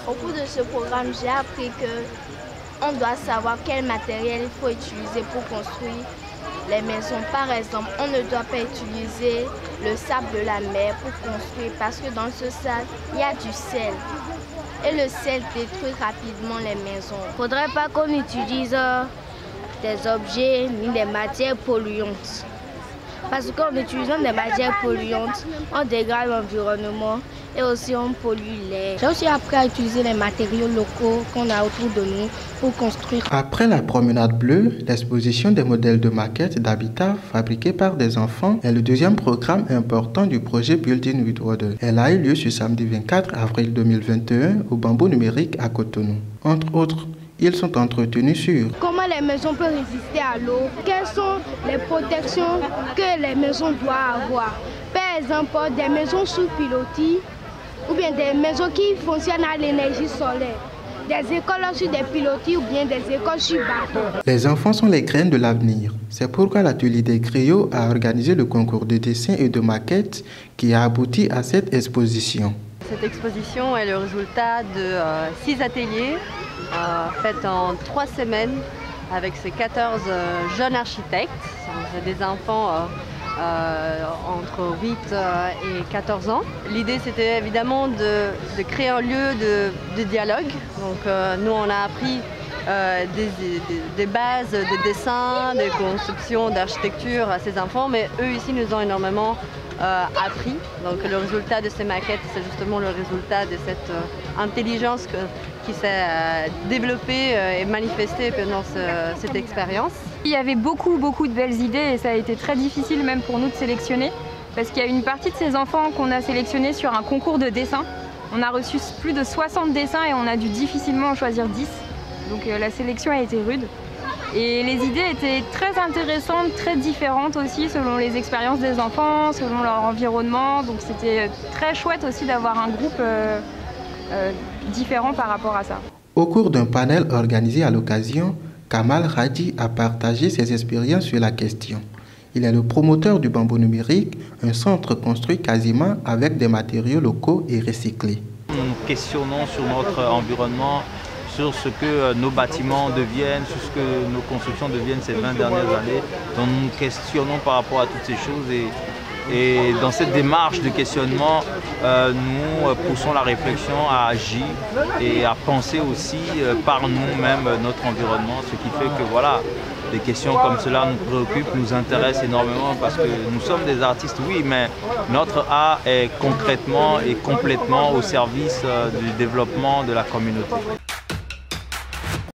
Au cours de ce programme, j'ai appris que on doit savoir quel matériel il faut utiliser pour construire les maisons. Par exemple, on ne doit pas utiliser le sable de la mer pour construire parce que dans ce sable, il y a du sel. Et le sel détruit rapidement les maisons. Il ne faudrait pas qu'on utilise des objets ni des matières polluantes. Parce qu'en utilisant des matières polluantes, on dégrade l'environnement et aussi on pollue l'air. J'ai aussi appris à utiliser les matériaux locaux qu'on a autour de nous pour construire. Après la promenade bleue, l'exposition des modèles de maquettes d'habitat fabriqués par des enfants est le deuxième programme important du projet Building with Water. Elle a eu lieu ce samedi 24 avril 2021 au Bamboo Numérique à Cotonou. Entre autres, ils sont entretenus sur comment les maisons peuvent résister à l'eau, quelles sont les protections que les maisons doivent avoir. Par exemple, des maisons sous pilotis ou bien des maisons qui fonctionnent à l'énergie solaire. Des écoles sur des pilotis ou bien des écoles sur bateau. Les enfants sont les graines de l'avenir. C'est pourquoi l'atelier des griots a organisé le concours de dessin et de maquettes qui a abouti à cette exposition. Cette exposition est le résultat de 6 ateliers faits en 3 semaines avec ces 14 jeunes architectes. Des enfants entre 8 et 14 ans. L'idée, c'était évidemment de créer un lieu de dialogue. Donc nous, on a appris des bases de dessin, de construction, d'architecture à ces enfants, mais eux ici nous ont énormément appris. Donc le résultat de ces maquettes, c'est justement le résultat de cette intelligence qui s'est développée et manifestée pendant cette expérience. Il y avait beaucoup de belles idées et ça a été très difficile même pour nous de sélectionner parce qu'il y a une partie de ces enfants qu'on a sélectionnés sur un concours de dessin. On a reçu plus de 60 dessins et on a dû difficilement en choisir 10. Donc la sélection a été rude. Et les idées étaient très intéressantes, très différentes aussi selon les expériences des enfants, selon leur environnement. Donc c'était très chouette aussi d'avoir un groupe différent par rapport à ça. Au cours d'un panel organisé à l'occasion, Kamal Radi a partagé ses expériences sur la question. Il est le promoteur du Bamboo Numérique, un centre construit quasiment avec des matériaux locaux et recyclés. Nous questionnons sur notre environnement, sur ce que nos bâtiments deviennent, sur ce que nos constructions deviennent ces 20 dernières années. Donc nous nous questionnons par rapport à toutes ces choses et dans cette démarche de questionnement, nous poussons la réflexion à agir et à penser aussi par nous-mêmes notre environnement, ce qui fait que voilà, des questions comme cela nous préoccupent, nous intéressent énormément parce que nous sommes des artistes, oui, mais notre art est concrètement et complètement au service du développement de la communauté.